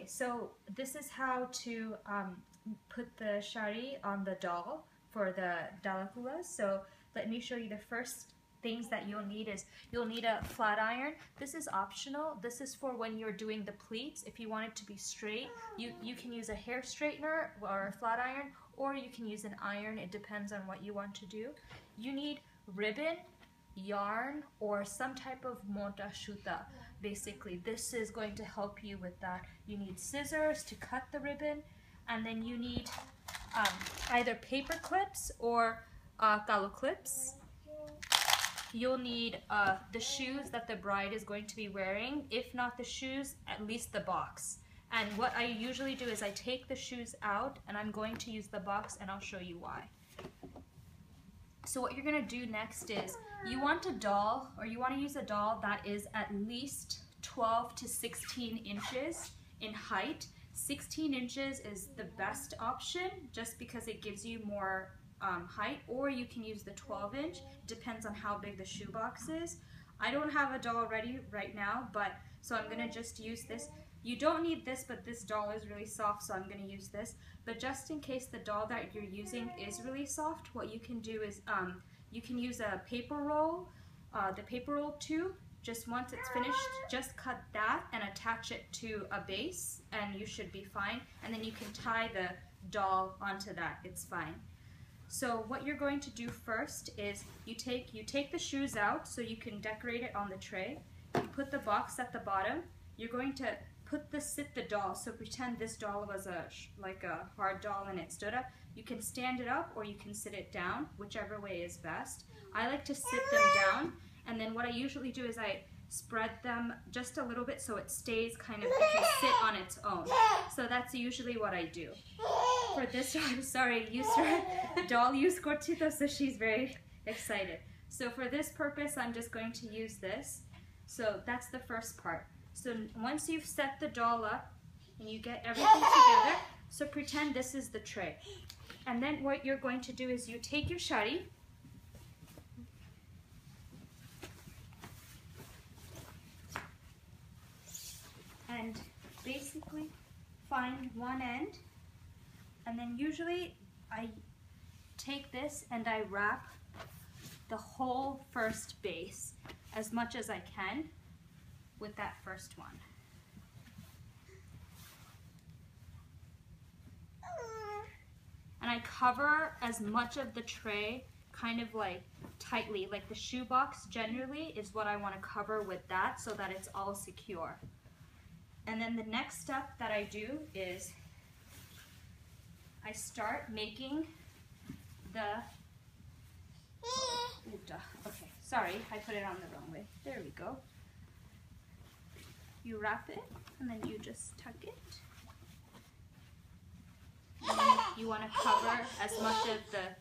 so this is how to put the saree on the doll for the dalakulas. So let me show you the first things that you'll need is you'll need a flat iron. This is optional. This is for when you're doing the pleats. If you want it to be straight, you can use a hair straightener or a flat iron, or you can use an iron. It depends on what you want to do. You need ribbon, yarn, or some type of mota shuta. Basically, this is going to help you with that. You need scissors to cut the ribbon, and then you need either paper clips or talo clips. You'll need the shoes that the bride is going to be wearing. If not the shoes, at least the box. And what I usually do is I take the shoes out and I'm going to use the box, and I'll show you why. So what you're going to do next is you want a doll, or you want to use a doll that is at least 12 to 16 inches in height. 16 inches is the best option just because it gives you more height, or you can use the 12-inch. Depends on how big the shoebox is. I don't have a doll ready right now, but so I'm going to just use this. You don't need this, but this doll is really soft, so I'm going to use this. But just in case the doll that you're using is really soft, what you can do is you can use a paper roll, the paper roll tube. Just once it's finished, just cut that and attach it to a base, and you should be fine. And then you can tie the doll onto that. It's fine. So what you're going to do first is you take the shoes out so you can decorate it on the tray. You put the box at the bottom. You're going to sit the doll. So pretend this doll was like a hard doll and it stood up. You can stand it up or you can sit it down, whichever way is best. I like to sit them down, and then what I usually do is I spread them just a little bit so it stays kind of, it can sit on its own. So that's usually what I do. For this doll, sorry, doll used cortito, so she's very excited. So for this purpose, I'm just going to use this. So that's the first part. So once you've set the doll up and you get everything together, so pretend this is the tray. And then what you're going to do is you take your saree, and basically find one end, and then usually I take this and I wrap the whole first base as much as I can with that first one. And I cover as much of the tray kind of like tightly, like the shoebox generally is what I want to cover with that so that it's all secure. And then the next step that I do is I start making the, okay, sorry, I put it on the wrong way. There we go. You wrap it and then you just tuck it. And then you want to cover as much of the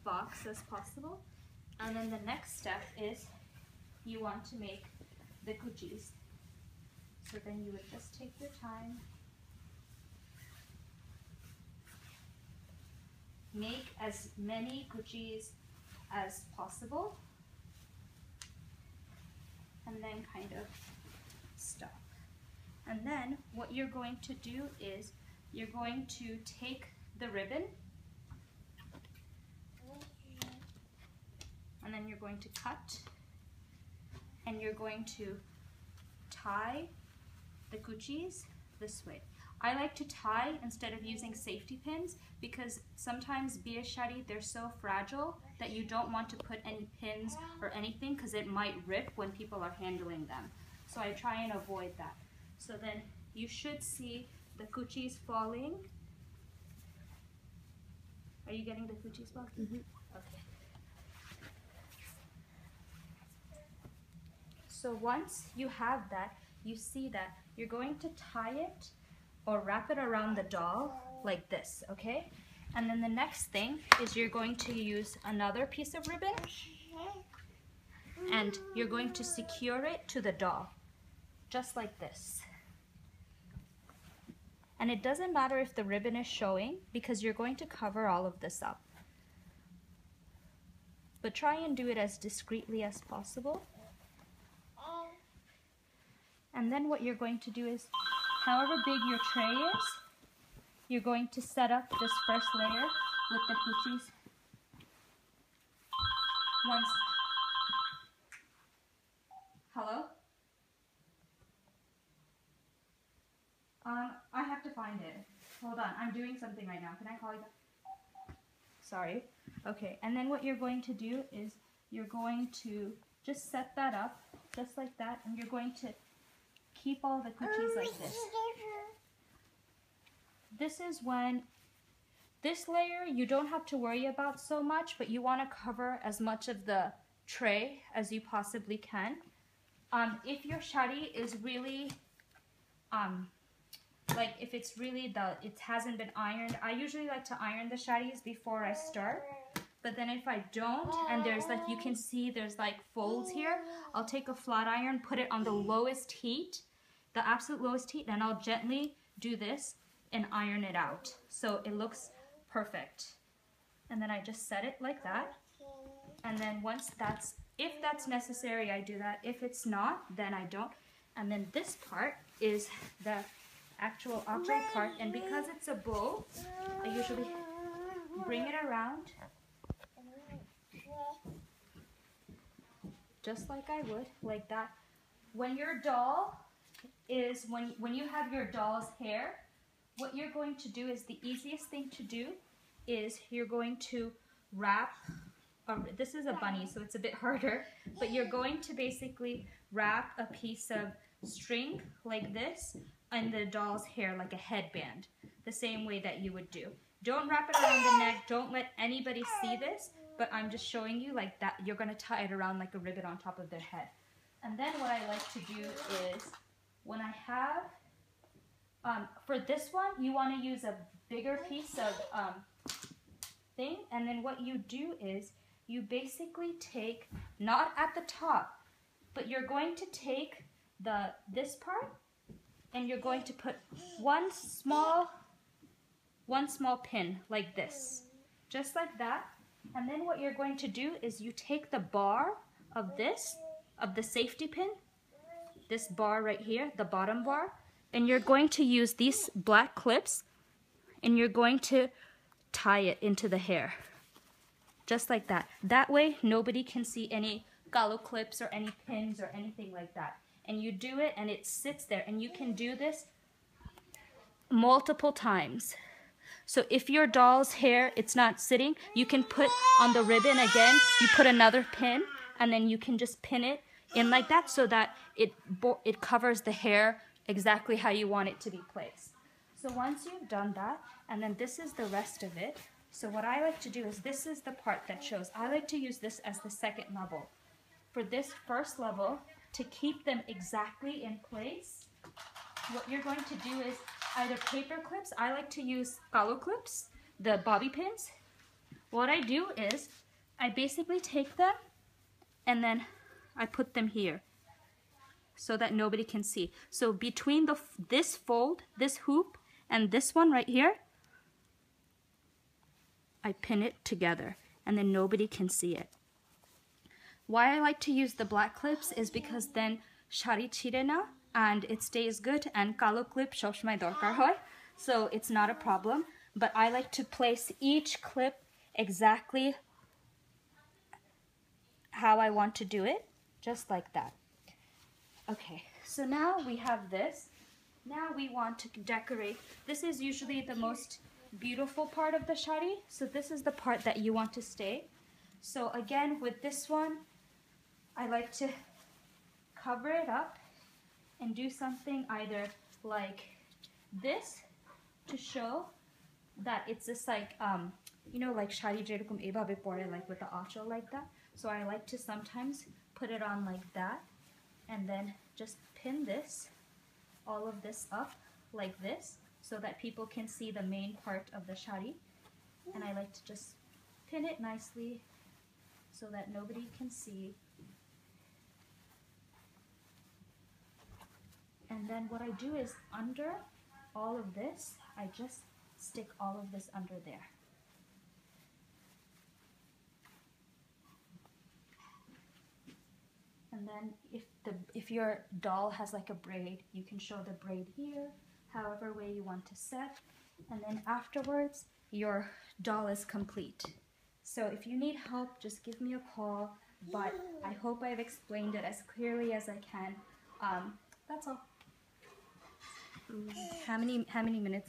box as possible. And then the next step is you want to make the kuchis. So then you would just take your time, make as many kuchis as possible, and then kind of stop. And then what you're going to do is you're going to take the ribbon, and then you're going to cut, and you're going to tie the kuchis this way. I like to tie instead of using safety pins because sometimes biya shadi, they're so fragile that you don't want to put any pins or anything because it might rip when people are handling them. So I try and avoid that. So then you should see the kuchis falling. Are you getting the kuchis falling? Mm-hmm. Okay. So once you have that, you see that you're going to tie it or wrap it around the doll like this, okay? And then the next thing is you're going to use another piece of ribbon and you're going to secure it to the doll, just like this. And it doesn't matter if the ribbon is showing because you're going to cover all of this up. But try and do it as discreetly as possible. And then what you're going to do is however big your tray is, you're going to set up this first layer with the kuchis. Once, hello? I have to find it. Hold on, I'm doing something right now. Can I call you back? Sorry. Okay, and then what you're going to do is you're going to just set that up, just like that, and you're going to keep all the cookies like this. This is when, this layer you don't have to worry about so much, but you want to cover as much of the tray as you possibly can. If your shari is really, like if it's really it hasn't been ironed, I usually like to iron the sharis before I start. But then if I don't, and there's like, you can see there's like folds here, I'll take a flat iron, put it on the lowest heat, the absolute lowest heat, and I'll gently do this and iron it out. So it looks perfect. And then I just set it like that. And then once that's, if that's necessary, I do that. If it's not, then I don't. And then this part is the actual object part. And because it's a bow, I usually bring it around just like I would, like that. When your doll is, when you have your doll's hair, what you're going to do is, the easiest thing to do is you're going to wrap, this is a bunny so it's a bit harder, but you're going to basically wrap a piece of string like this on the doll's hair like a headband, the same way that you would do. Don't wrap it around the neck, don't let anybody see this, but I'm just showing you like that. You're going to tie it around like a ribbon on top of their head. And then what I like to do is, when I have, for this one, you want to use a bigger piece of thing, and then what you do is, you basically take, not at the top, but you're going to take this part, and you're going to put one small pin like this, just like that. And then what you're going to do is you take the bar of the safety pin, this bar right here, the bottom bar, and you're going to use these black clips, and you're going to tie it into the hair, just like that. That way nobody can see any gallo clips or any pins or anything like that. And you do it and it sits there, and you can do this multiple times. So if your doll's hair, it's not sitting, you can put on the ribbon again, you put another pin, and then you can just pin it in like that, so that it covers the hair exactly how you want it to be placed. So once you've done that, and then this is the rest of it. So what I like to do is, this is the part that shows. I like to use this as the second level. For this first level, to keep them exactly in place, what you're going to do is either paper clips. I like to use gallo clips, the bobby pins. What I do is I basically take them and then I put them here so that nobody can see. So between this fold, this hoop, and this one right here, I pin it together, and then nobody can see it. Why I like to use the black clips is because then shari chirena and it stays good, and kalo clip shoshmai dorkar hoy, so it's not a problem. But I like to place each clip exactly how I want to do it, just like that. Okay, so now we have this. Now we want to decorate. This is usually the most beautiful part of the shari, so this is the part that you want to stay. So again, with this one, I like to cover it up and do something either like this to show that it's just like, you know, like shari jerukum ebabe pore, like with the acho like that. So I like to sometimes put it on like that, and then just pin this, all of this up like this, so that people can see the main part of the shari. And I like to just pin it nicely so that nobody can see. And then what I do is, under all of this, I just stick all of this under there. And then if your doll has like a braid, you can show the braid here, however way you want to set. And then afterwards, your doll is complete. So if you need help, just give me a call, but I hope I've explained it as clearly as I can. That's all. How many minutes?